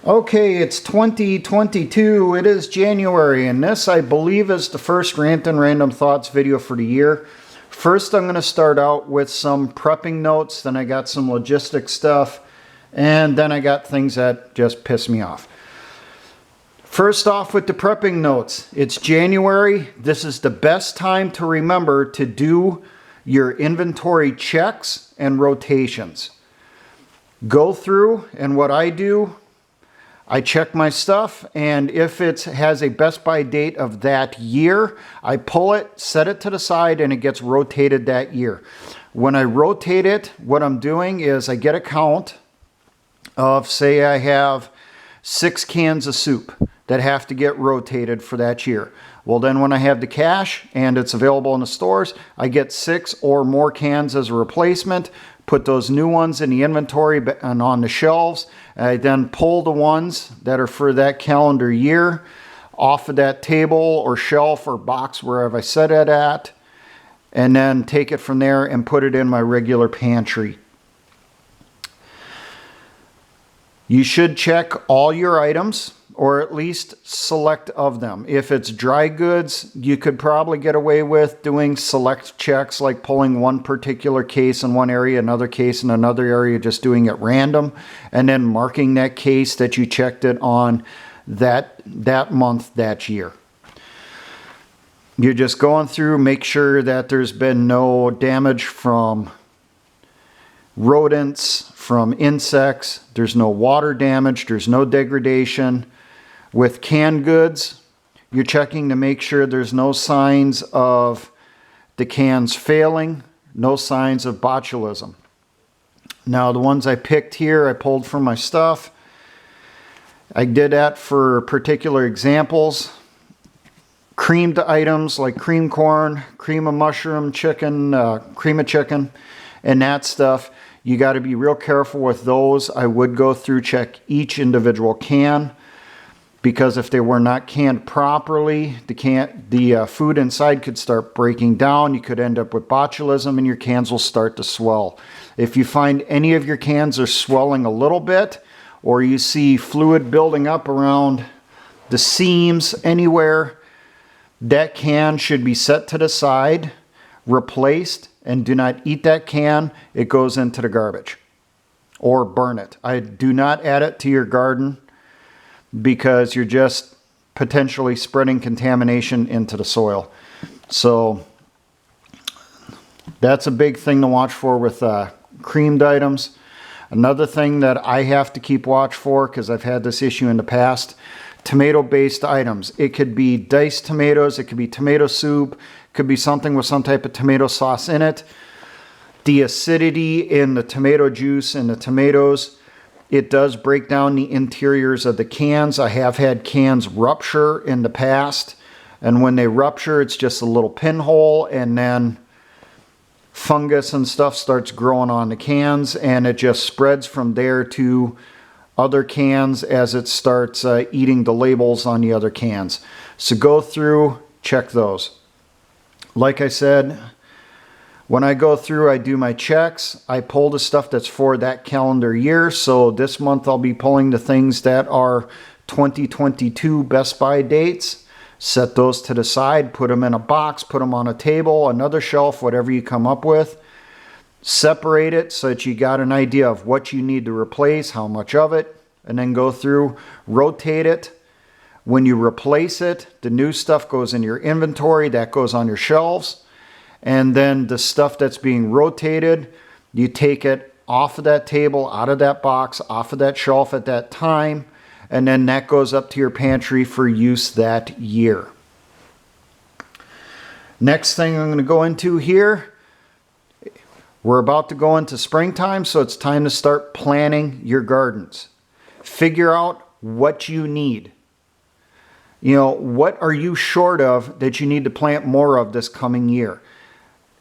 Okay, it's 2022. It is January, and this, I believe, is the first Rant and Random Thoughts video for the year. First, I'm going to start out with some prepping notes, then I got some logistics stuff, and then I got things that just piss me off. First off with the prepping notes, it's January. This is the best time to remember to do your inventory checks and rotations. Go through, and what I do, I check my stuff, and if it has a best by date of that year, I pull it, set it to the side, and it gets rotated that year. When I rotate it, what I'm doing is I get a count of, say I have 6 cans of soup that have to get rotated for that year. Well, then when I have the cash and it's available in the stores, I get 6 or more cans as a replacement, put those new ones in the inventory and on the shelves. I then pull the ones that are for that calendar year off of that table or shelf or box wherever I set it at, and then take it from there and put it in my regular pantry. You should check all your items, or at least select of them. If it's dry goods, you could probably get away with doing select checks, like pulling one particular case in one area, another case in another area, just doing it random, and then marking that case that you checked it on that month, that year. You're just going through, make sure that there's been no damage from rodents, from insects, there's no water damage, there's no degradation. With canned goods, you're checking to make sure there's no signs of the cans failing, no signs of botulism. Now, the ones I picked here, I pulled from my stuff. I did that for particular examples. Creamed items like cream corn, cream of mushroom, chicken, cream of chicken, and that stuff. You got to be real careful with those. I would go through, check each individual can, because if they were not canned properly, the food inside could start breaking down. You could end up with botulism, and your cans will start to swell. If you find any of your cans are swelling a little bit, or you see fluid building up around the seams anywhere, that can should be set to the side, replaced, and do not eat that can. It goes into the garbage, or burn it. I do not add it to your garden, because you're just potentially spreading contamination into the soil. So that's a big thing to watch for with creamed items. Another thing that I have to keep watch for, because I've had this issue in the past, tomato-based items. It could be diced tomatoes, it could be tomato soup, it could be something with some type of tomato sauce in it. The acidity in the tomato juice and the tomatoes, it does break down the interiors of the cans. I have had cans rupture in the past, and when they rupture, it's just a little pinhole, and then fungus and stuff starts growing on the cans, and it just spreads from there to other cans as it starts eating the labels on the other cans. So go through, check those. Like I said, when I go through, I do my checks. I pull the stuff that's for that calendar year. So this month I'll be pulling the things that are 2022 Best Buy dates. Set those to the side, put them in a box, put them on a table, another shelf, whatever you come up with. Separate it so that you got an idea of what you need to replace, how much of it, and then go through, rotate it. When you replace it, the new stuff goes in your inventory, that goes on your shelves. And then the stuff that's being rotated, you take it off of that table, out of that box, off of that shelf at that time, and then that goes up to your pantry for use that year. Next thing I'm going to go into here, we're about to go into springtime, so it's time to start planning your gardens. Figure out what you need. You know, what are you short of that you need to plant more of this coming year?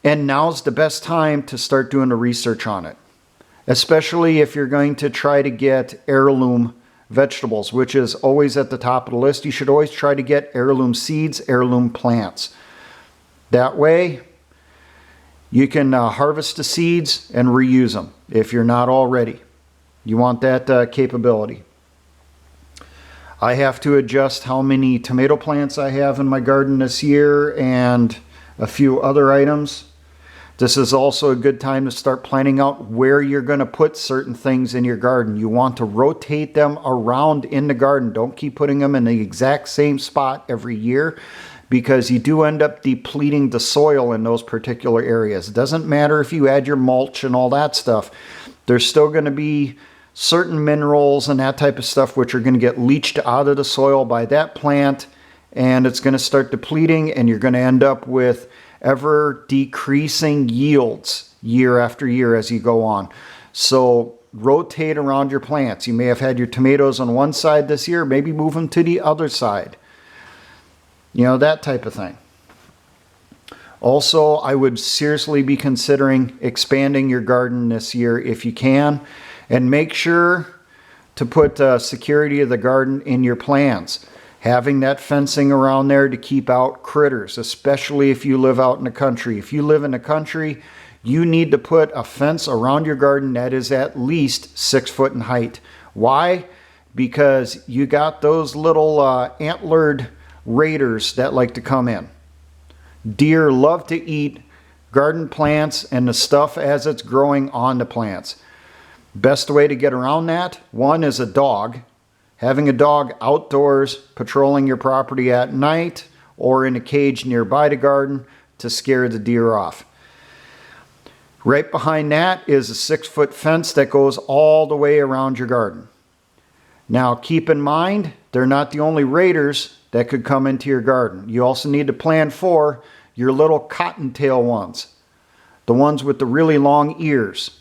And now's the best time to start doing the research on it, especially if you're going to try to get heirloom vegetables, which is always at the top of the list. You should always try to get heirloom seeds, heirloom plants. That way, you can harvest the seeds and reuse them if you're not already. You want that capability. I have to adjust how many tomato plants I have in my garden this year and a few other items. This is also a good time to start planning out where you're going to put certain things in your garden. You want to rotate them around in the garden. Don't keep putting them in the exact same spot every year, because you do end up depleting the soil in those particular areas. It doesn't matter if you add your mulch and all that stuff. There's still going to be certain minerals and that type of stuff which are going to get leached out of the soil by that plant, and it's going to start depleting, and you're going to end up with ever decreasing yields year after year as you go on. So rotate around your plants. You may have had your tomatoes on one side this year, maybe move them to the other side. You know, that type of thing. Also, I would seriously be considering expanding your garden this year if you can, and make sure to put security of the garden in your plans. Having that fencing around there to keep out critters, especially if you live out in the country. If you live in the country, you need to put a fence around your garden that is at least 6 foot in height. Why? Because you got those little antlered raiders that like to come in. Deer love to eat garden plants and the stuff as it's growing on the plants. Best way to get around that, one is a dog. Having a dog outdoors patrolling your property at night or in a cage nearby the garden to scare the deer off. Right behind that is a 6 foot fence that goes all the way around your garden. Now keep in mind, they're not the only raiders that could come into your garden. You also need to plan for your little cottontail ones, the ones with the really long ears.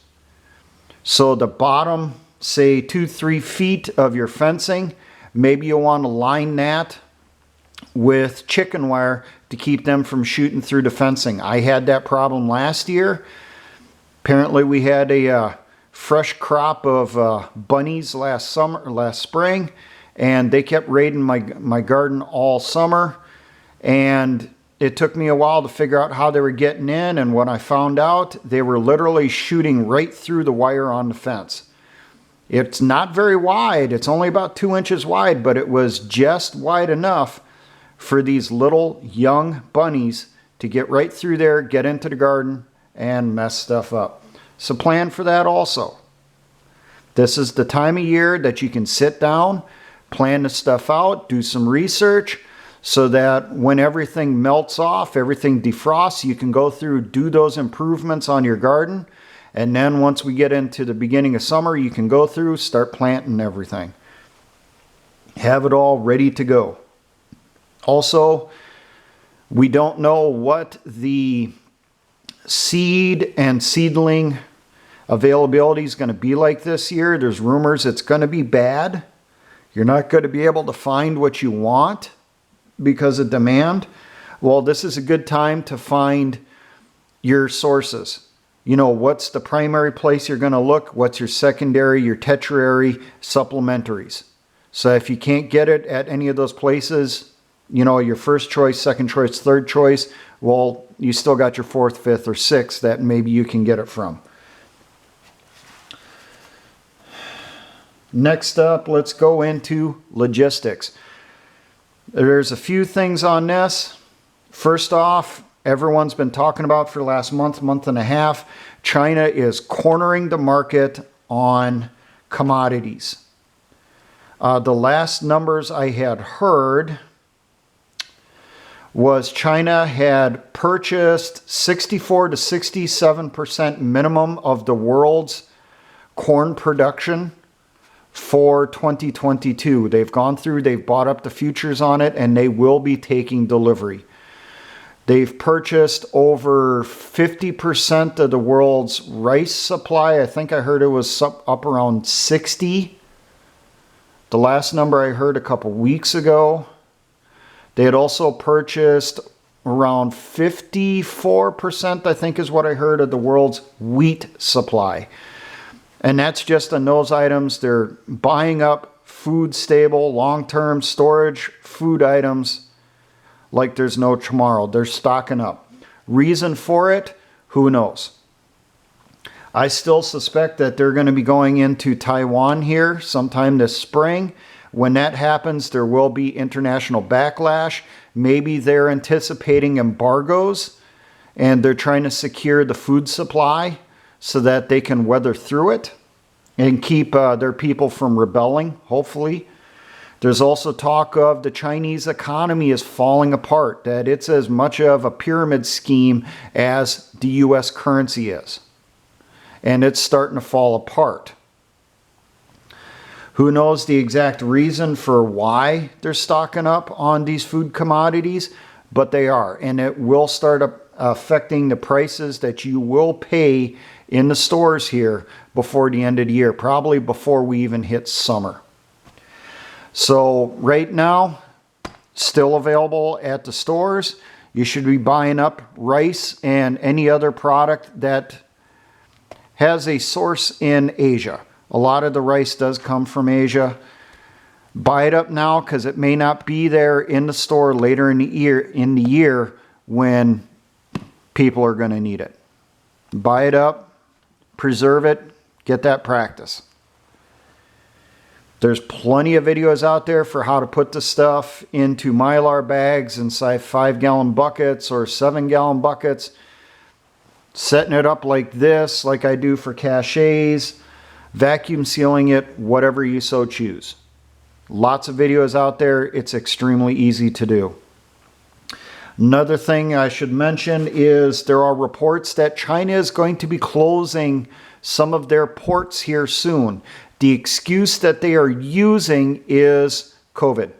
So the bottom, say 2-3 feet of your fencing, maybe you'll want to line that with chicken wire to keep them from shooting through the fencing. I had that problem last year. Apparently we had a fresh crop of bunnies last spring, and they kept raiding my garden all summer, and it took me a while to figure out how they were getting in, and when I found out, they were literally shooting right through the wire on the fence. It's not very wide. It's only about 2 inches wide, but it was just wide enough for these little young bunnies to get right through there, get into the garden, and mess stuff up. So plan for that also. This is the time of year that you can sit down, plan the stuff out, do some research, so that when everything melts off, everything defrosts, you can go through, do those improvements on your garden. And then once we get into the beginning of summer, you can go through, start planting everything. Have it all ready to go. Also, we don't know what the seed and seedling availability is going to be like this year. There's rumors it's going to be bad. You're not going to be able to find what you want because of demand. Well, this is a good time to find your sources. You know, what's the primary place you're going to look? What's your secondary, your tertiary, supplementaries? So if you can't get it at any of those places, you know, your first choice, second choice, third choice, well, you still got your fourth, fifth, or sixth that maybe you can get it from. Next up, let's go into logistics. There's a few things on this. First off, everyone's been talking about for the last month and a half, China is cornering the market on commodities. The last numbers I had heard was China had purchased 64 to 67% minimum of the world's corn production for 2022. They've gone through, they've bought up the futures on it, and they will be taking delivery. They've purchased over 50% of the world's rice supply. I think I heard it was up around 60. The last number I heard a couple weeks ago. They had also purchased around 54%, I think is what I heard, of the world's wheat supply. And that's just on those items. They're buying up food stable, long-term storage food items like there's no tomorrow. They're stocking up. Reason for it? Who knows? I still suspect that they're going to be going into Taiwan here sometime this spring, When that happens, there will be international backlash. Maybe they're anticipating embargoes and they're trying to secure the food supply so that they can weather through it and keep their people from rebelling, hopefully. There's also talk of the Chinese economy is falling apart, that it's as much of a pyramid scheme as the US currency is. And it's starting to fall apart. Who knows the exact reason for why they're stocking up on these food commodities, but they are. And it will start affecting the prices that you will pay in the stores here before the end of the year, probably before we even hit summer. So right now, still available at the stores. You should be buying up rice and any other product that has a source in Asia. A lot of the rice does come from Asia. Buy it up now because it may not be there in the store later in the year when people are going to need it. Buy it up, preserve it, get that practice. There's plenty of videos out there for how to put the stuff into Mylar bags inside 5-gallon buckets or 7-gallon buckets. Setting it up like this, like I do for cachets. Vacuum sealing it, whatever you so choose. Lots of videos out there. It's extremely easy to do. Another thing I should mention is there are reports that China is going to be closing some of their ports here soon. The excuse that they are using is COVID.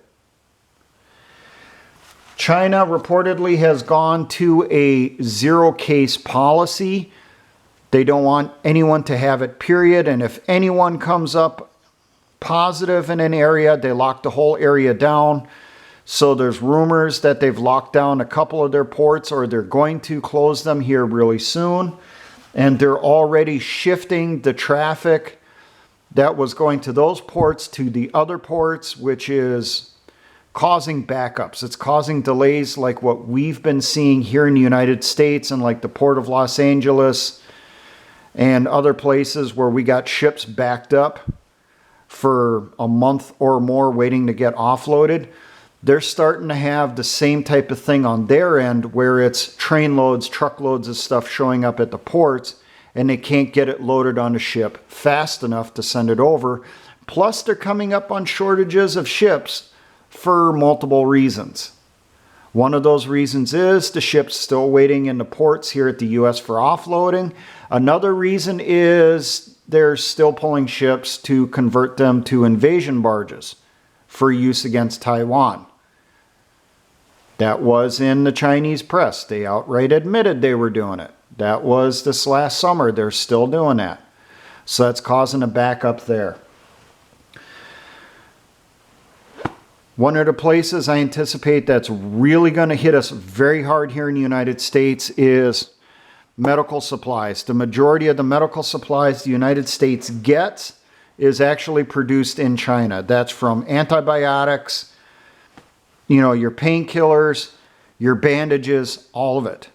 China reportedly has gone to a zero-case policy. They don't want anyone to have it, period. And if anyone comes up positive in an area, they lock the whole area down. So there's rumors that they've locked down a couple of their ports, or they're going to close them here really soon. And they're already shifting the traffic that was going to those ports to the other ports, which is causing backups. It's causing delays like what we've been seeing here in the United States and like the Port of Los Angeles and other places where we got ships backed up for a month or more waiting to get offloaded. They're starting to have the same type of thing on their end where it's train loads, truckloads of stuff showing up at the ports and they can't get it loaded on a ship fast enough to send it over. Plus they're coming up on shortages of ships for multiple reasons. One of those reasons is the ship's still waiting in the ports here at the US for offloading. Another reason is they're still pulling ships to convert them to invasion barges for use against Taiwan. That was in the Chinese press. They outright admitted they were doing it. That was this last summer. They're still doing that. So that's causing a backup there. One of the places I anticipate that's really going to hit us very hard here in the United States is medical supplies. The majority of the medical supplies the United States gets is actually produced in China. That's from antibiotics, your painkillers, your bandages, all of it.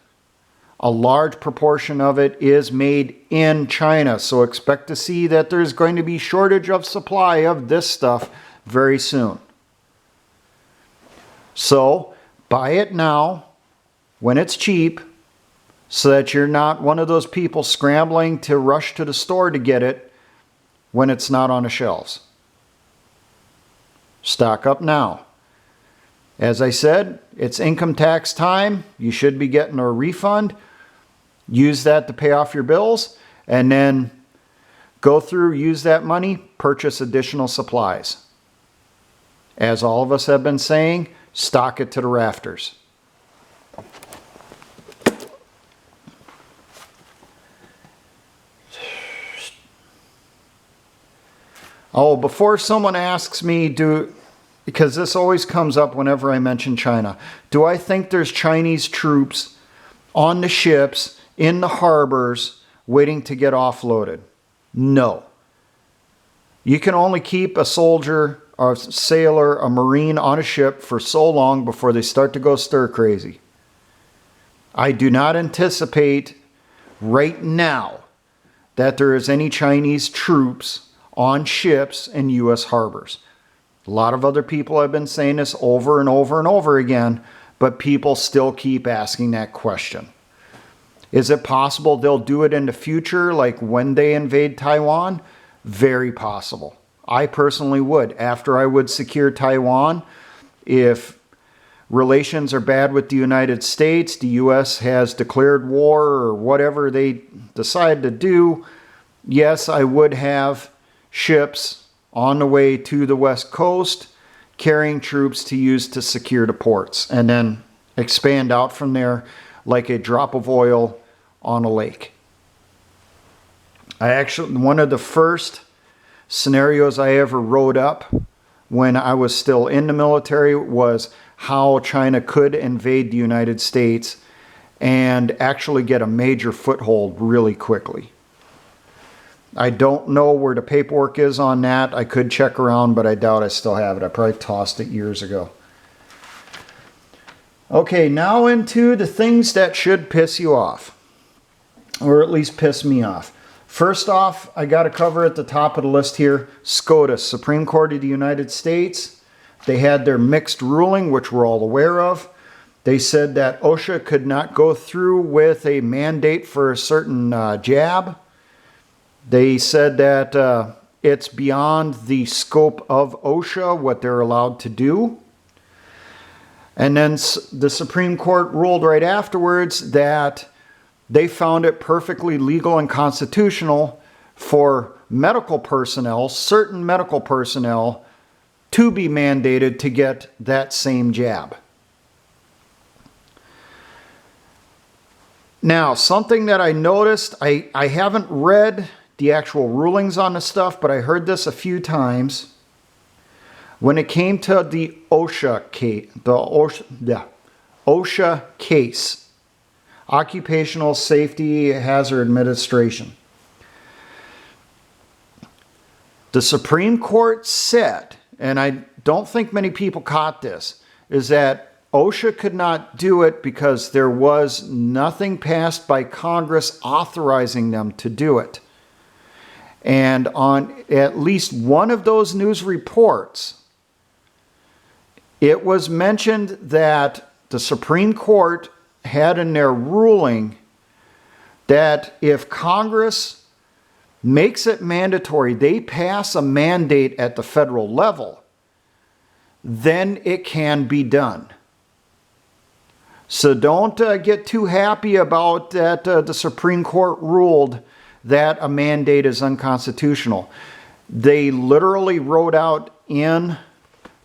A large proportion of it is made in China. So expect to see that there's going to be shortage of supply of this stuff very soon. So buy it now when it's cheap so that you're not one of those people scrambling to rush to the store to get it when it's not on the shelves. Stock up now. As I said, it's income tax time. You should be getting a refund. Use that to pay off your bills and then go through, use that money, purchase additional supplies. As all of us have been saying, stock it to the rafters. Oh, before someone asks me, because this always comes up whenever I mention China, do I think there's Chinese troops on the ships, in the harbors, waiting to get offloaded? No. You can only keep a soldier, a sailor, a marine on a ship for so long before they start to go stir crazy. I do not anticipate right now that there is any Chinese troops on ships in U.S. harbors. A lot of other people have been saying this over and over and over again, but people still keep asking that question. Is it possible they'll do it in the future, like when they invade Taiwan? Very possible. I personally would. After I would secure Taiwan, if relations are bad with the United States, the U.S. has declared war or whatever they decide to do, yes, I would have ships on the way to the West Coast carrying troops to use to secure the ports, and then expand out from there like a drop of oil on a lake. One of the first scenarios I ever wrote up when I was still in the military was how China could invade the United States and actually get a major foothold really quickly. I don't know where the paperwork is on that. I could check around, but I doubt I still have it. I probably tossed it years ago. Okay, now into the things that should piss you off, or at least piss me off. First off, I got to cover at the top of the list here, SCOTUS, Supreme Court of the United States. They had their mixed ruling, which we're all aware of. They said that OSHA could not go through with a mandate for a certain jab. They said that it's beyond the scope of OSHA, what they're allowed to do. And then the Supreme Court ruled right afterwards that they found it perfectly legal and constitutional for medical personnel, certain medical personnel, to be mandated to get that same jab. Now, something that I noticed, I haven't read the actual rulings on the stuff, but I heard this a few times. When it came to the OSHA case, Occupational Safety Hazard Administration, the Supreme Court said, and I don't think many people caught this, is that OSHA could not do it because there was nothing passed by Congress authorizing them to do it. And on at least one of those news reports, it was mentioned that the Supreme Court had in their ruling that if Congress makes it mandatory, they pass a mandate at the federal level, then it can be done. So don't get too happy about that the Supreme Court ruled that a mandate is unconstitutional. They literally wrote out in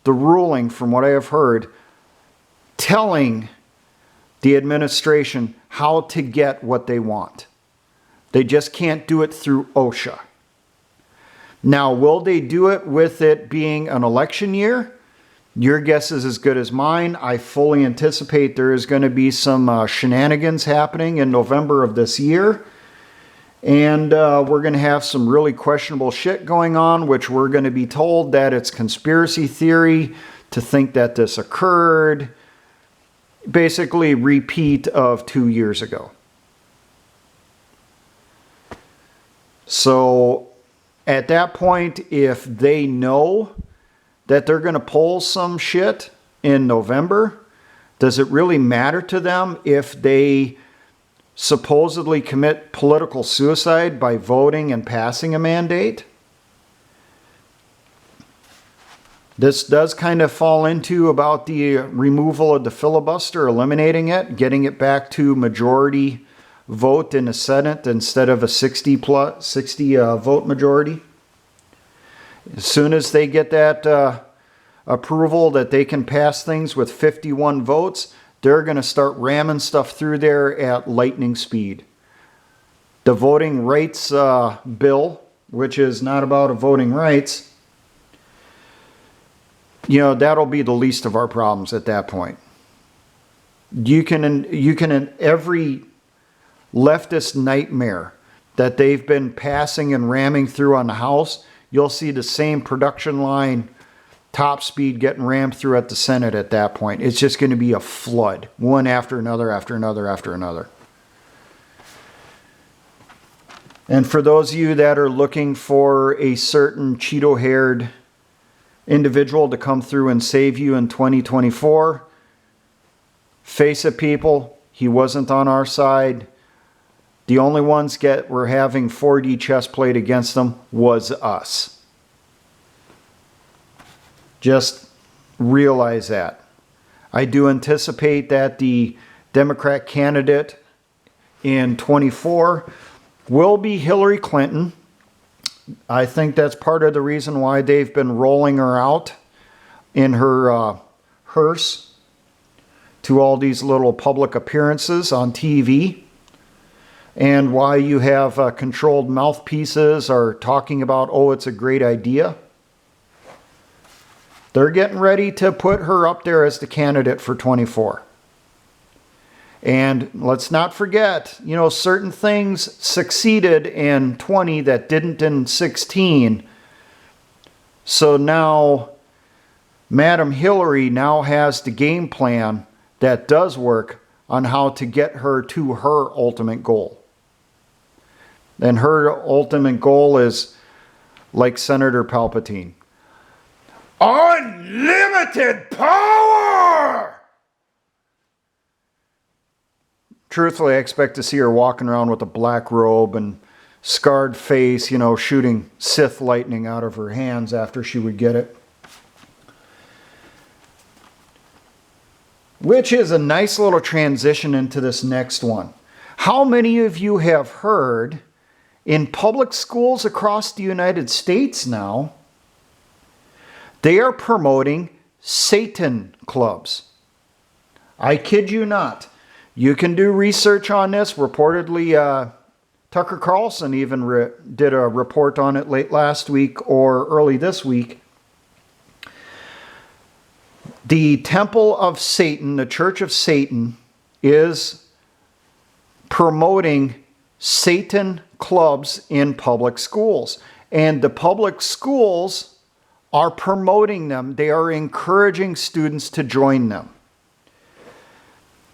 the ruling, from what I have heard, telling the administration how to get what they want. They just can't do it through OSHA. Now, will they do it with it being an election year? Your guess is as good as mine. I fully anticipate there is going to be some shenanigans happening in November of this year. And we're going to have some really questionable shit going on, which we're going to be told that it's conspiracy theory to think that this occurred. Basically, repeat of 2 years ago. So at that point, if they know that they're going to pull some shit in November, does it really matter to them if they supposedly commit political suicide by voting and passing a mandate? This does kind of fall into about the removal of the filibuster, eliminating it, getting it back to majority vote in the Senate instead of a 60 vote majority. As soon as they get that approval that they can pass things with 51 votes, they're going to start ramming stuff through there at lightning speed. The voting rights bill, which is not about voting rights, that'll be the least of our problems at that point. You can in every leftist nightmare that they've been passing and ramming through on the House, you'll see the same production line top speed getting rammed through at the Senate at that point. It's just going to be a flood, one after another, after another, after another. And for those of you that are looking for a certain Cheeto-haired individual to come through and save you in 2024. Face it, people, he wasn't on our side. The only ones were having 4D chest plate against them was us. Just realize that. I do anticipate that the Democrat candidate in 24 will be Hillary Clinton. I think that's part of the reason why they've been rolling her out in her hearse to all these little public appearances on TV, and why you have controlled mouthpieces are talking about, oh, it's a great idea. They're getting ready to put her up there as the candidate for 24. And let's not forget, you know, certain things succeeded in 20 that didn't in 16. So now, Madam Hillary now has the game plan that does work on how to get her to her ultimate goal. And her ultimate goal is, like Senator Palpatine, unlimited power! Truthfully, I expect to see her walking around with a black robe and scarred face, you know, shooting Sith lightning out of her hands after she would get it. Which is a nice little transition into this next one. How many of you have heard in public schools across the United States now, they are promoting Satan clubs? I kid you not. You can do research on this. Reportedly, Tucker Carlson even did a report on it late last week or early this week. The Temple of Satan, the Church of Satan, is promoting Satan clubs in public schools. And the public schools are promoting them. They are encouraging students to join them.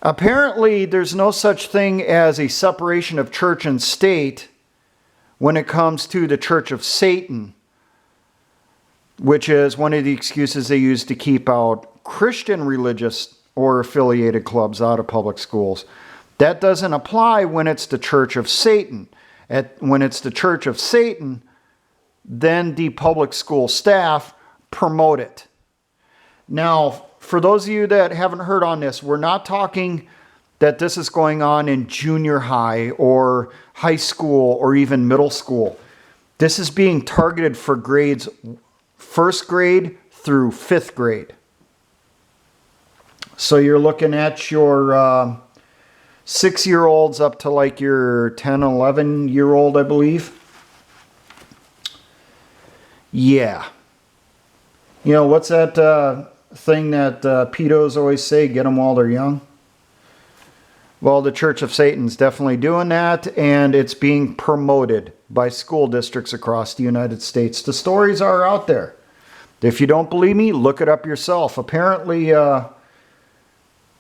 Apparently, there's no such thing as a separation of church and state when it comes to the Church of Satan, which is one of the excuses they use to keep out Christian religious or affiliated clubs out of public schools. That doesn't apply when it's the Church of Satan. When it's the Church of Satan, then the public school staff promote it. Now, for those of you that haven't heard on this, we're not talking that this is going on in junior high or high school or even middle school. This is being targeted for grades 1st grade through 5th grade. So you're looking at your 6-year-olds up to like your 10, 11-year-old, I believe. Yeah. You know, what's that thing that pedos always say, get them while they're young? Well, the Church of Satan's definitely doing that, and it's being promoted by school districts across the United States. The stories are out there. If you don't believe me, look it up yourself. Apparently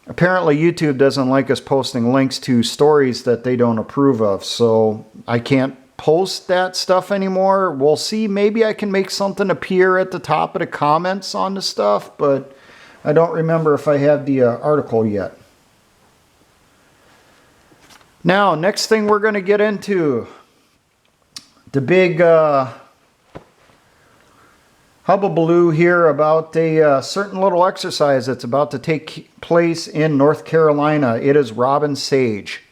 YouTube doesn't like us posting links to stories that they don't approve of, so I can't post that stuff anymore. We'll see. Maybe I can make something appear at the top of the comments on the stuff, but I don't remember if I have the article yet. Now, next thing we're going to get into, the big hubbubaloo here about a certain little exercise that's about to take place in North Carolina. It is Robin Sage.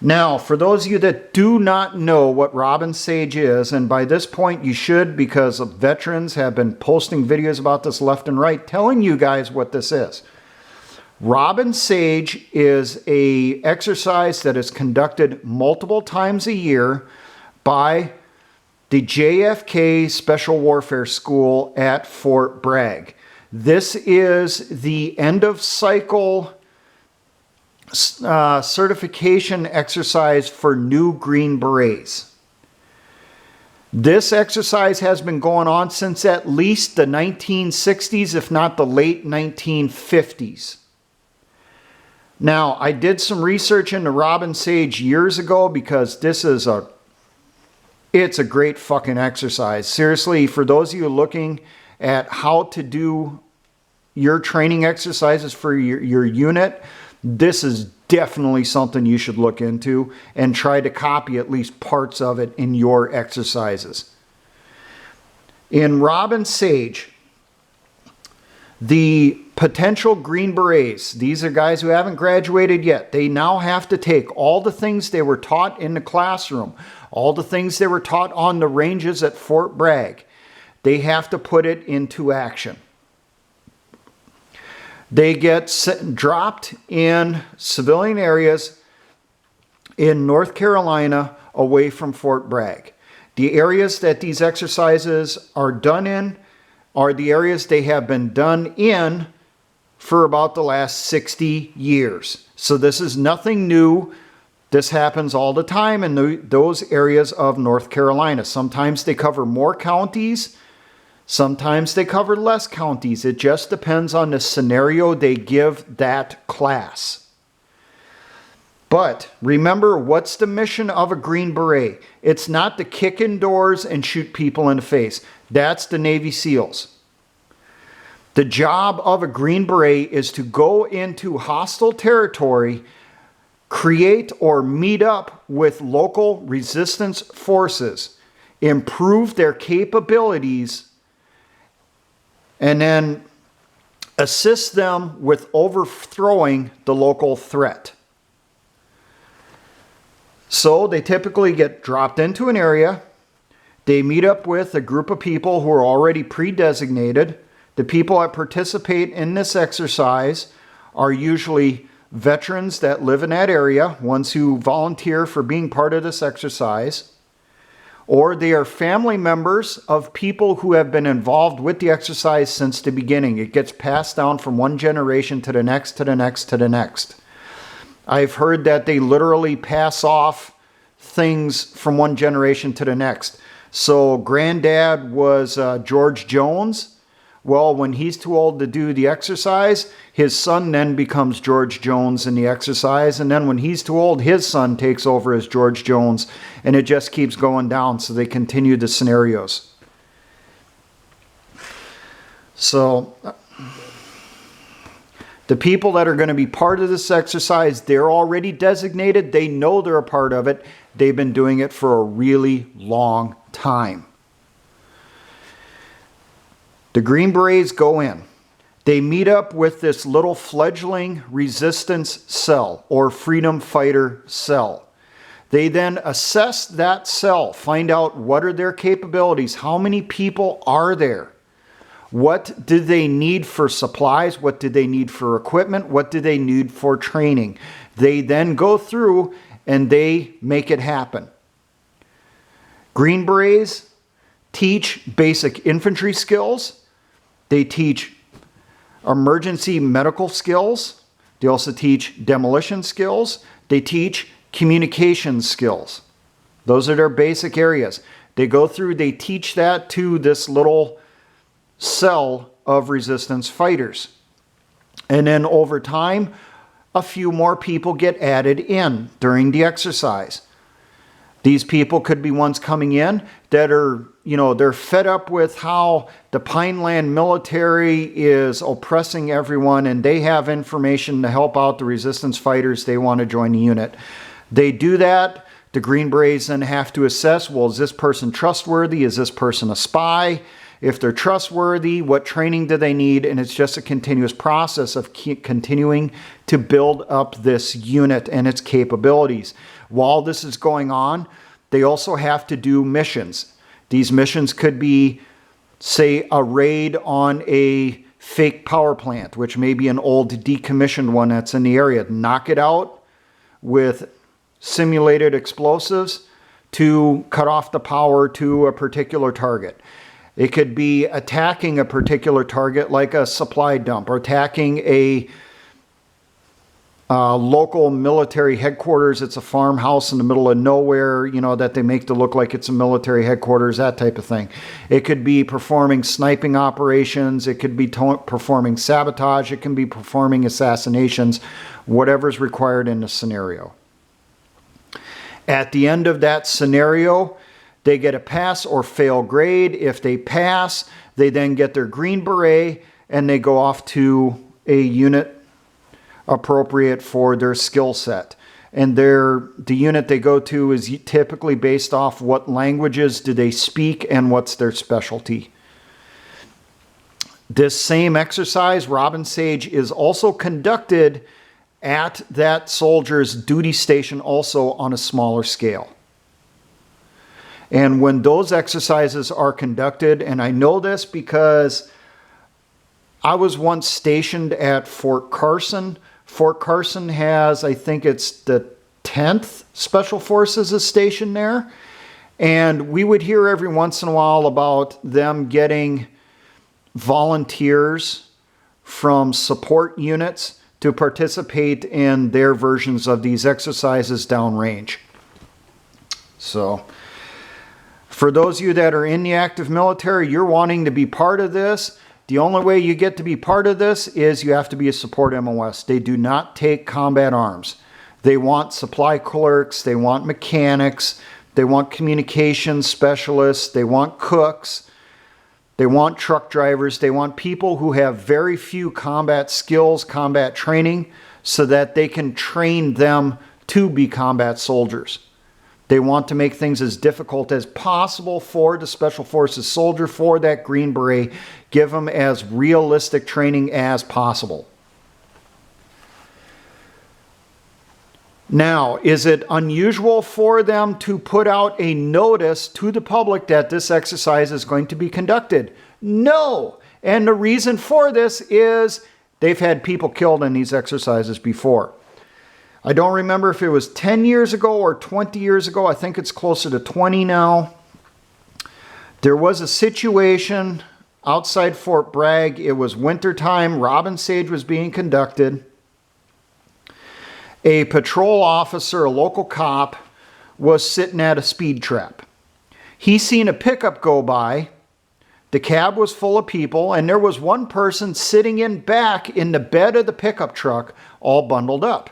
Now, for those of you that do not know what Robin Sage is, and by this point you should, because veterans have been posting videos about this left and right, telling you guys what this is. Robin Sage is an exercise that is conducted multiple times a year by the JFK Special Warfare School at Fort Bragg. This is the end of cycle certification exercise for new Green Berets. This exercise has been going on since at least the 1960s, if not the late 1950s. Now, I did some research into Robin Sage years ago because this is it's a great fucking exercise. Seriously, for those of you looking at how to do your training exercises for your unit, this is definitely something you should look into and try to copy at least parts of it in your exercises. In Rob and Sage, the potential Green Berets, these are guys who haven't graduated yet. They now have to take all the things they were taught in the classroom, all the things they were taught on the ranges at Fort Bragg. They have to put it into action. They get dropped in civilian areas in North Carolina away from Fort Bragg. The areas that these exercises are done in are the areas they have been done in for about the last 60 years. So this is nothing new. This happens all the time in those areas of North Carolina. Sometimes they cover more counties. Sometimes they cover less counties. It just depends on the scenario they give that class. But remember, what's the mission of a Green Beret? It's not to kick in doors and shoot people in the face. That's the Navy SEALs. The job of a Green Beret is to go into hostile territory, create or meet up with local resistance forces, improve their capabilities, and then assist them with overthrowing the local threat. So they typically get dropped into an area. They meet up with a group of people who are already pre-designated. The people that participate in this exercise are usually veterans that live in that area, ones who volunteer for being part of this exercise, or they are family members of people who have been involved with the exercise since the beginning. It gets passed down from one generation to the next, to the next, to the next. I've heard that they literally pass off things from one generation to the next. So granddad was George Jones. Well, when he's too old to do the exercise, his son then becomes George Jones in the exercise. And then when he's too old, his son takes over as George Jones. And it just keeps going down. So they continue the scenarios. So the people that are going to be part of this exercise, they're already designated. They know they're a part of it. They've been doing it for a really long time. The Green Berets go in. They meet up with this little fledgling resistance cell or freedom fighter cell. They then assess that cell, find out what are their capabilities, how many people are there, what do they need for supplies, what do they need for equipment, what do they need for training. They then go through and they make it happen. Green Berets teach basic infantry skills. They teach emergency medical skills. They also teach demolition skills. They teach communication skills. Those are their basic areas. They go through, they teach that to this little cell of resistance fighters. And then over time, a few more people get added in during the exercise. These people could be ones coming in that are, they're fed up with how the Pineland military is oppressing everyone, and they have information to help out the resistance fighters. They want to join the unit. They do that. The Green Berets then have to assess, well, is this person trustworthy? Is this person a spy? If they're trustworthy, what training do they need? And it's just a continuous process of continuing to build up this unit and its capabilities. While this is going on, they also have to do missions. These missions could be, say, a raid on a fake power plant, which may be an old decommissioned one that's in the area. Knock it out with simulated explosives to cut off the power to a particular target. It could be attacking a particular target like a supply dump, or attacking a local military headquarters. It's a farmhouse in the middle of nowhere, that they make to look like it's a military headquarters, that type of thing. It could be performing sniping operations. It could be performing sabotage. It can be performing assassinations, whatever's required in the scenario. At the end of that scenario, they get a pass or fail grade. If they pass, They then get their Green Beret and they go off to a unit appropriate for their skill set. And the unit they go to is typically based off what languages do they speak and what's their specialty. This same exercise, Robin Sage, is also conducted at that soldier's duty station, also on a smaller scale. And when those exercises are conducted, and I know this because I was once stationed at Fort Carson. Fort Carson has, I think it's the 10th Special Forces is stationed there. And we would hear every once in a while about them getting volunteers from support units to participate in their versions of these exercises downrange. So, for those of you that are in the active military, you're wanting to be part of this. The only way you get to be part of this is you have to be a support MOS. They do not take combat arms. They want supply clerks, they want mechanics, they want communications specialists, they want cooks, they want truck drivers, they want people who have very few combat skills, combat training, so that they can train them to be combat soldiers. They want to make things as difficult as possible for the Special Forces soldier, for that Green Beret, give them as realistic training as possible. Now, is it unusual for them to put out a notice to the public that this exercise is going to be conducted? No! And the reason for this is they've had people killed in these exercises before. I don't remember if it was 10 years ago or 20 years ago. I think it's closer to 20 now. There was a situation outside Fort Bragg. It was wintertime. Robin Sage was being conducted. A patrol officer, a local cop, was sitting at a speed trap. He seen a pickup go by. The cab was full of people, and there was one person sitting in back in the bed of the pickup truck, all bundled up.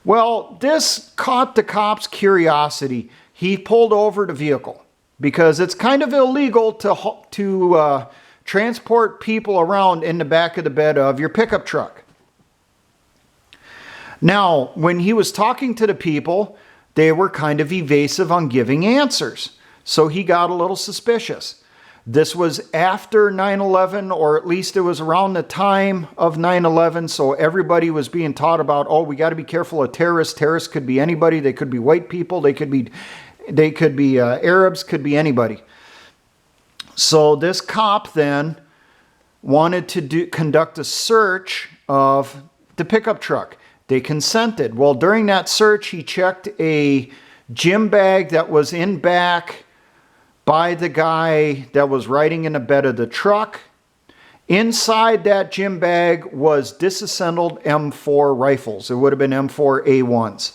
Well, this caught the cop's curiosity. He pulled over the vehicle because it's kind of illegal to transport people around in the back of the bed of your pickup truck. Now, when he was talking to the people, they were kind of evasive on giving answers. So he got a little suspicious. This was after 9/11, or at least it was around the time of 9/11, so everybody was being taught about, oh, we got to be careful of terrorists. Terrorists could be anybody. They could be white people. They could be Arabs, could be anybody. So this cop then wanted to conduct a search of the pickup truck. They consented. Well, during that search, he checked a gym bag that was in back by the guy that was riding in the bed of the truck. Inside that gym bag was disassembled M4 rifles. It would have been M4A1s.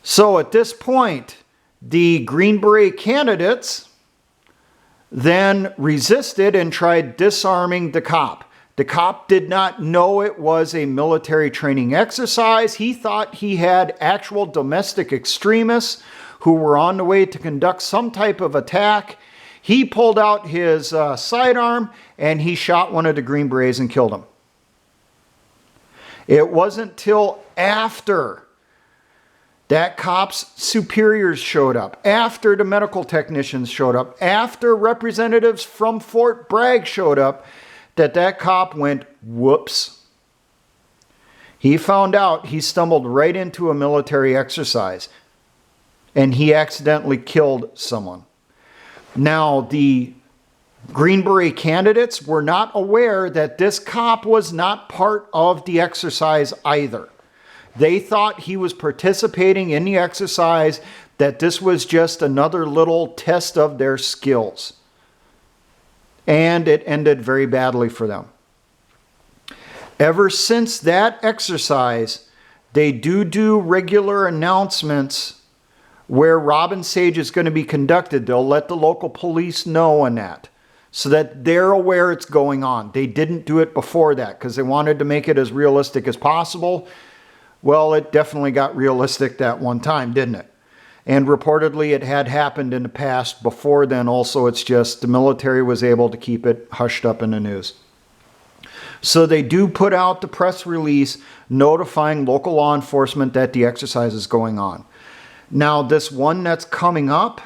So at this point, the Green Beret candidates then resisted and tried disarming the cop. The cop did not know it was a military training exercise. He thought he had actual domestic extremists who were on the way to conduct some type of attack. He pulled out his sidearm and he shot one of the Green Berets and killed him. It wasn't till after that cop's superiors showed up, after the medical technicians showed up, after representatives from Fort Bragg showed up, that cop went, whoops. He found out he stumbled right into a military exercise and he accidentally killed someone. Now, the Green Beret candidates were not aware that this cop was not part of the exercise either. They thought he was participating in the exercise, that this was just another little test of their skills. And it ended very badly for them. Ever since that exercise, they do regular announcements where Robin Sage is going to be conducted. They'll let the local police know on that so that they're aware it's going on. They didn't do it before that because they wanted to make it as realistic as possible. Well, it definitely got realistic that one time, didn't it? And reportedly it had happened in the past before then also. It's just the military was able to keep it hushed up in the news. So they do put out the press release notifying local law enforcement that the exercise is going on. Now this one that's coming up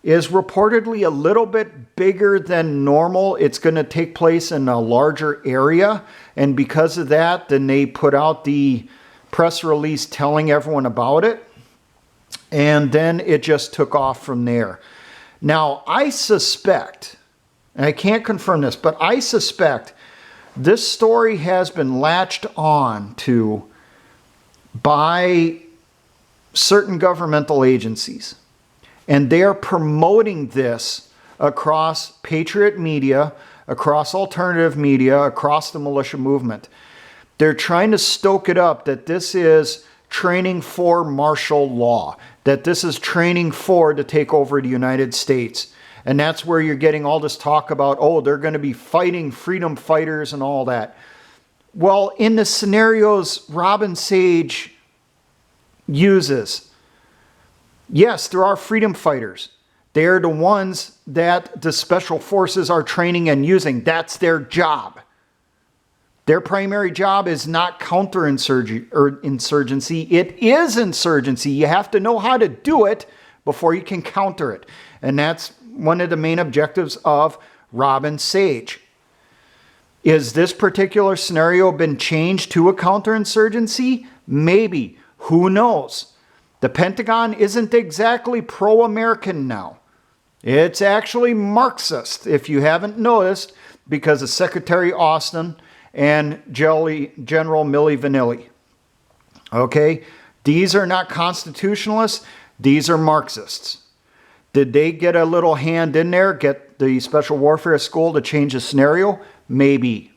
is reportedly a little bit bigger than normal. It's going to take place in a larger area. And because of that, then they put out the press release telling everyone about it. And then it just took off from there. Now, I suspect, and I can't confirm this, but I suspect this story has been latched on to by certain governmental agencies. And they are promoting this across patriot media, across alternative media, across the militia movement. They're trying to stoke it up that this is training for martial law, that this is training for to take over the United States. And that's where you're getting all this talk about, oh, they're going to be fighting freedom fighters and all that. Well, in the scenarios Robin Sage uses, yes, there are freedom fighters. They're the ones that the special forces are training and using. That's their job. Their primary job is not insurgency. It is insurgency. You have to know how to do it before you can counter it. And that's one of the main objectives of Robin Sage. Is this particular scenario been changed to a counterinsurgency? Maybe. Who knows? The Pentagon isn't exactly pro-American now. It's actually Marxist, if you haven't noticed, because of Secretary Austin and General Milli Vanilli. Okay? These are not constitutionalists. These are Marxists. Did they get a little hand in there, get the Special Warfare School to change the scenario? Maybe.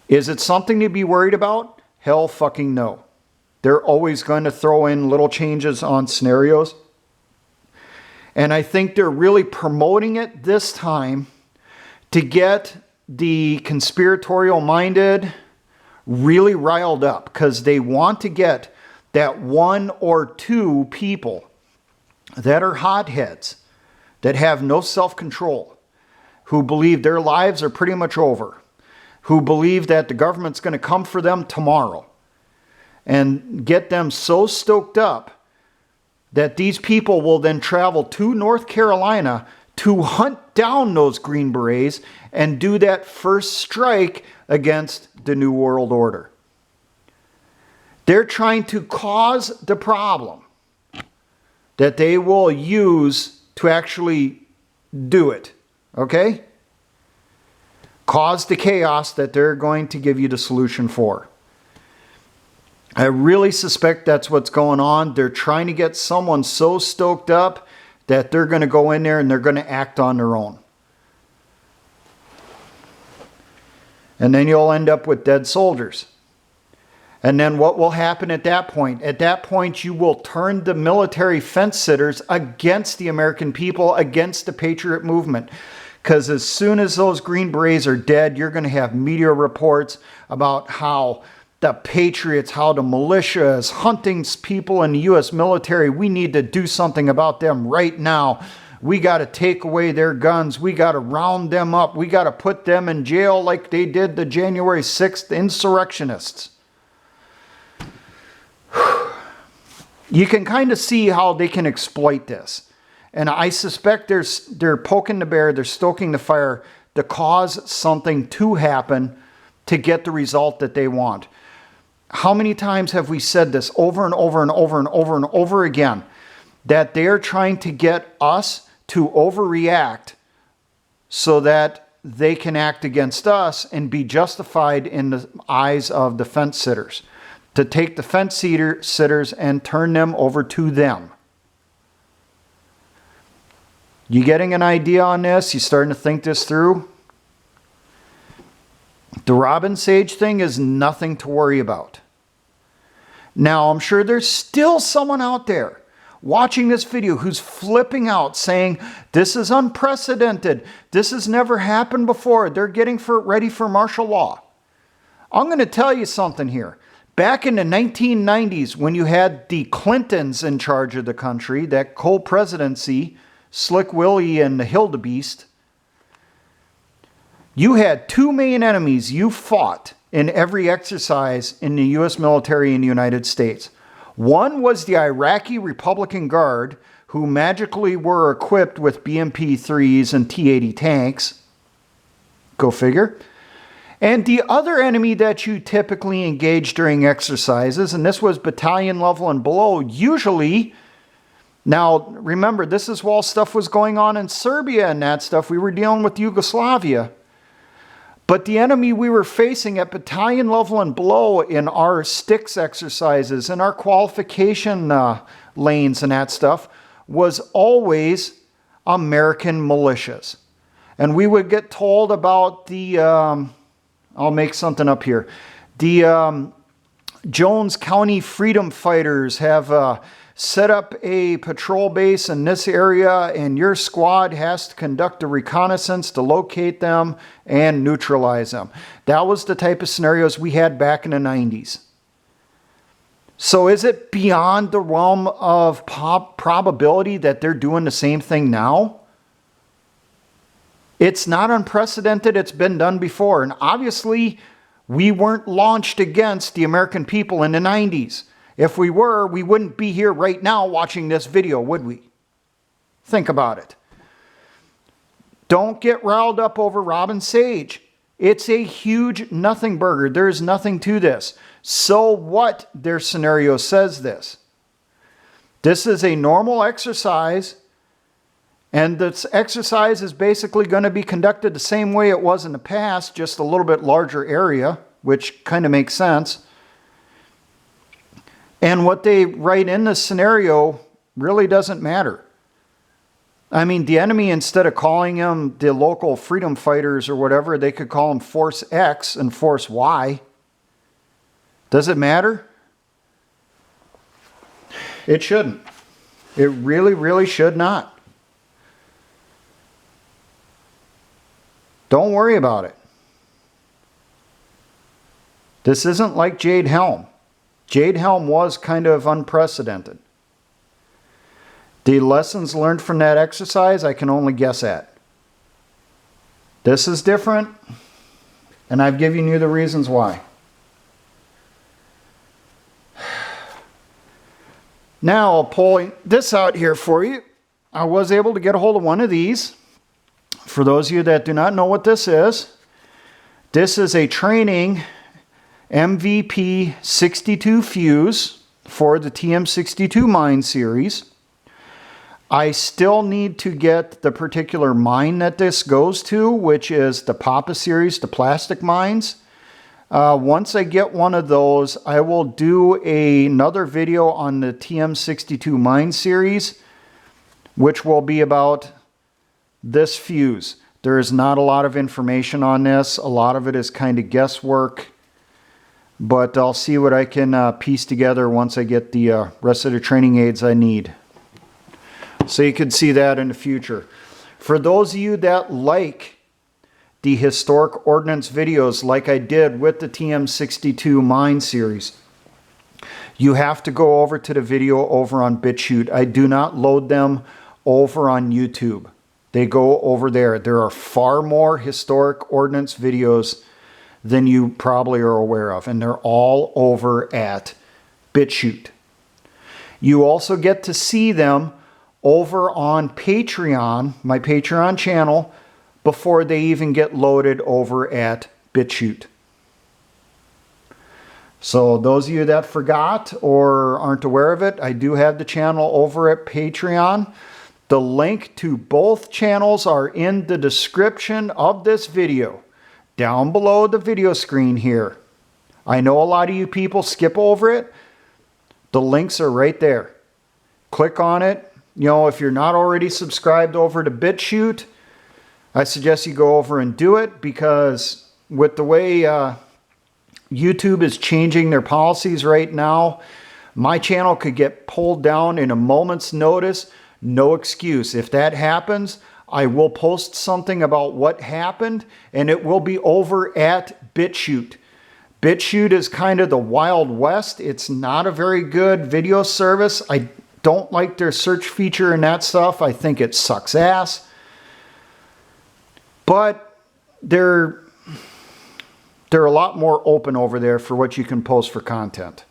Is it something to be worried about? Hell fucking no. They're always going to throw in little changes on scenarios. And I think they're really promoting it this time to get the conspiratorial minded really riled up, because they want to get that one or two people that are hotheads, that have no self-control, who believe their lives are pretty much over, who believe that the government's going to come for them tomorrow, and get them so stoked up that these people will then travel to North Carolina to hunt down those Green Berets and do that first strike against the New World Order. They're trying to cause the problem that they will use to actually do it. Okay? Cause the chaos that they're going to give you the solution for. I really suspect that's what's going on. They're trying to get someone so stoked up that they're going to go in there and they're going to act on their own. And then you'll end up with dead soldiers. And then what will happen at that point? At that point, you will turn the military fence sitters against the American people, against the Patriot movement. Because as soon as those Green Berets are dead, you're going to have media reports about how the Patriots, how the militia is hunting people in the U.S. military. We need to do something about them right now. We got to take away their guns. We got to round them up. We got to put them in jail like they did the January 6th insurrectionists. You can kind of see how they can exploit this. And I suspect they're poking the bear, they're stoking the fire to cause something to happen to get the result that they want. How many times have we said this over and over and over and over and over again? That they're trying to get us to overreact so that they can act against us and be justified in the eyes of the fence sitters. To take the fence sitters and turn them over to them. You getting an idea on this? You starting to think this through? The Robin Sage thing is nothing to worry about. Now, I'm sure there's still someone out there watching this video who's flipping out saying, this is unprecedented. This has never happened before. They're getting ready for martial law. I'm going to tell you something here. Back in the 1990s, when you had the Clintons in charge of the country, that co-presidency, Slick Willie and the Hildebeest, you had two main enemies you fought in every exercise in the U.S. military in the United States. One was the Iraqi Republican Guard, who magically were equipped with BMP-3s and T-80 tanks. Go figure. And the other enemy that you typically engage during exercises, and this was battalion level and below, usually, now remember, this is while stuff was going on in Serbia and that stuff. We were dealing with Yugoslavia. But the enemy we were facing at battalion level and below in our sticks exercises, in our qualification lanes and that stuff, was always American militias. And we would get told about the, I'll make something up here, the Jones County Freedom Fighters have set up a patrol base in this area, and your squad has to conduct a reconnaissance to locate them and neutralize them. That was the type of scenarios we had back in the 90s. So is it beyond the realm of probability that they're doing the same thing now? It's not unprecedented. It's been done before. And obviously, we weren't launched against the American people in the 90s. If we were, we wouldn't be here right now watching this video, would we? Think about it. Don't get riled up over Robin Sage. It's a huge nothing burger. There's nothing to this. So what? Their scenario says this. This is a normal exercise, and this exercise is basically going to be conducted the same way it was in the past, just a little bit larger area, which kind of makes sense. And what they write in this scenario really doesn't matter. I mean, the enemy, instead of calling them the local freedom fighters or whatever, they could call them Force X and Force Y. Does it matter? It shouldn't. It really, really should not. Don't worry about it. This isn't like Jade Helm. Jade Helm was kind of unprecedented. The lessons learned from that exercise, I can only guess at. This is different, and I've given you the reasons why. Now I'll pull this out here for you. I was able to get a hold of one of these. For those of you that do not know what this is a training MVP 62 fuse for the TM62 mine series. I still need to get the particular mine that this goes to, which is the Papa series, the plastic mines. Once I get one of those, I will do another video on the TM62 mine series, which will be about this fuse. There is not a lot of information on this. A lot of it is kind of guesswork, but I'll see what I can piece together once I get the rest of the training aids I need. So you could see that in the future. For those of you that like the historic ordnance videos like I did with the TM62 mine series, you have to go over to the video over on BitChute. I do not load them over on YouTube. They go over there. There are far more historic ordnance videos than you probably are aware of, and they're all over at BitChute. You also get to see them over on Patreon, my Patreon channel, before they even get loaded over at BitChute. So those of you that forgot or aren't aware of it, I do have the channel over at Patreon. The link to both channels are in the description of this video, down below the video screen here. I know a lot of you people skip over it. The links are right there. Click on it. You know, if you're not already subscribed over to BitChute, I suggest you go over and do it, because with the way YouTube is changing their policies right now, my channel could get pulled down in a moment's notice. No excuse. If that happens, I will post something about what happened, and it will be over at BitChute. BitChute is kind of the Wild West. It's not a very good video service. I don't like their search feature and that stuff. I think it sucks ass. But they're a lot more open over there for what you can post for content.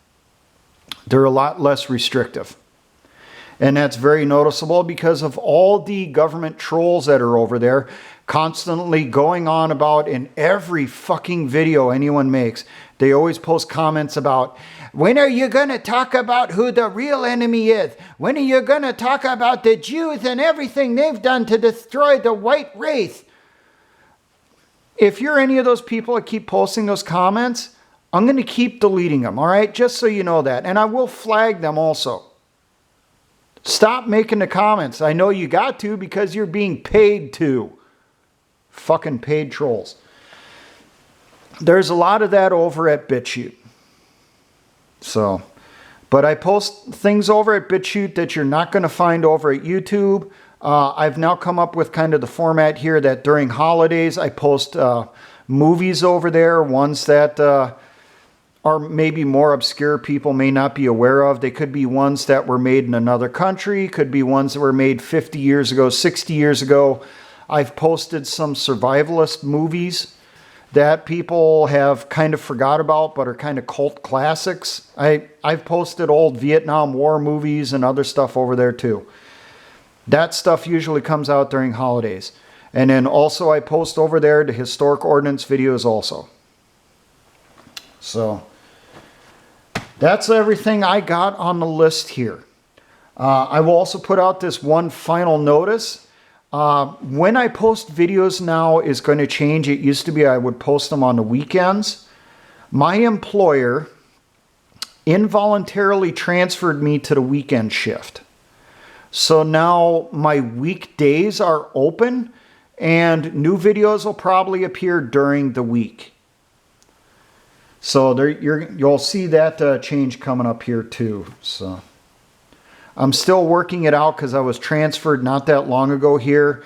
They're a lot less restrictive. And that's very noticeable because of all the government trolls that are over there constantly going on about in every fucking video anyone makes. They always post comments about, when are you going to talk about who the real enemy is? When are you going to talk about the Jews and everything they've done to destroy the white race? If you're any of those people that keep posting those comments, I'm going to keep deleting them, all right? Just so you know that. And I will flag them also. Stop making the comments. I know you got to because you're being paid to. Fucking paid trolls. There's a lot of that over at BitChute. So, but I post things over at BitChute that you're not going to find over at YouTube. I've now come up with kind of the format here that during holidays I post movies over there, ones that are maybe more obscure people may not be aware of. They could be ones that were made in another country, could be ones that were made 50 years ago, 60 years ago. I've posted some survivalist movies that people have kind of forgot about but are kind of cult classics. I've posted old Vietnam War movies and other stuff over there too. That stuff usually comes out during holidays. And then also I post over there the historic ordnance videos also. So that's everything I got on the list here. I will also put out this one final notice. When I post videos now is going to change. It used to be I would post them on the weekends. My employer involuntarily transferred me to the weekend shift. So now my weekdays are open and new videos will probably appear during the week. So there, you'll see that change coming up here too. So I'm still working it out because I was transferred not that long ago here.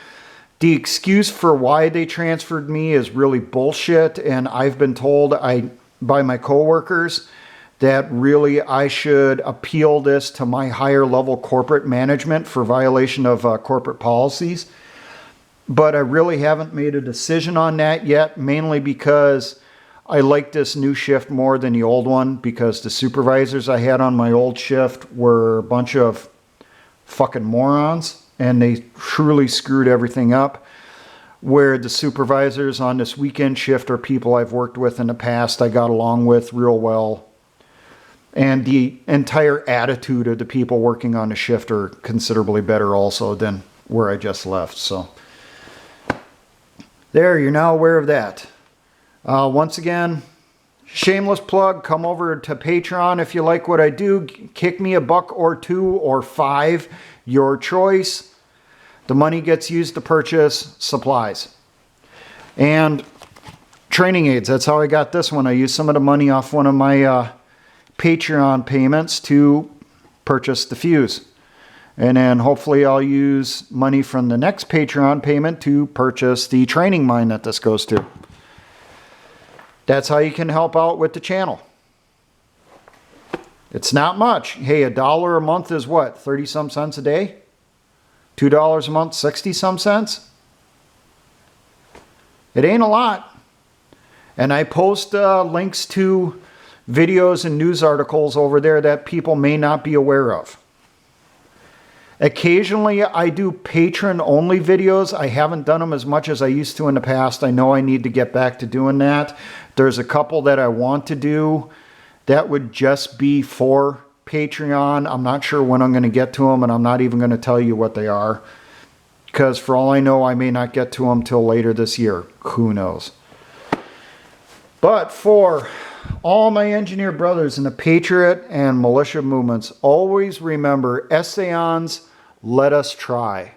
The excuse for why they transferred me is really bullshit, and I've been told by my coworkers that really I should appeal this to my higher level corporate management for violation of corporate policies. But I really haven't made a decision on that yet, mainly because I like this new shift more than the old one, because the supervisors I had on my old shift were a bunch of fucking morons and they truly screwed everything up. Where the supervisors on this weekend shift are people I've worked with in the past, I got along with real well. And the entire attitude of the people working on the shift are considerably better also than where I just left. So there, you're now aware of that. Once again, shameless plug, come over to Patreon if you like what I do. Kick me $1 or $2 or $5, your choice. The money gets used to purchase supplies and training aids. That's how I got this one. I used some of the money off one of my Patreon payments to purchase the fuse. And then hopefully I'll use money from the next Patreon payment to purchase the training mine that this goes to. That's how you can help out with the channel. It's not much. Hey, $1 a month is what? 30 some cents a day? $2 a month, 60 some cents? It ain't a lot. And I post links to videos and news articles over there that people may not be aware of. Occasionally I do patron only videos. I haven't done them as much as I used to in the past. I know I need to get back to doing that. There's a couple that I want to do that would just be for Patreon. I'm not sure when I'm going to get to them, and I'm not even going to tell you what they are, because for all I know I may not get to them till later this year. Who knows? But for all my engineer brothers in the Patriot and Militia movements, always remember, Essayons, let us try.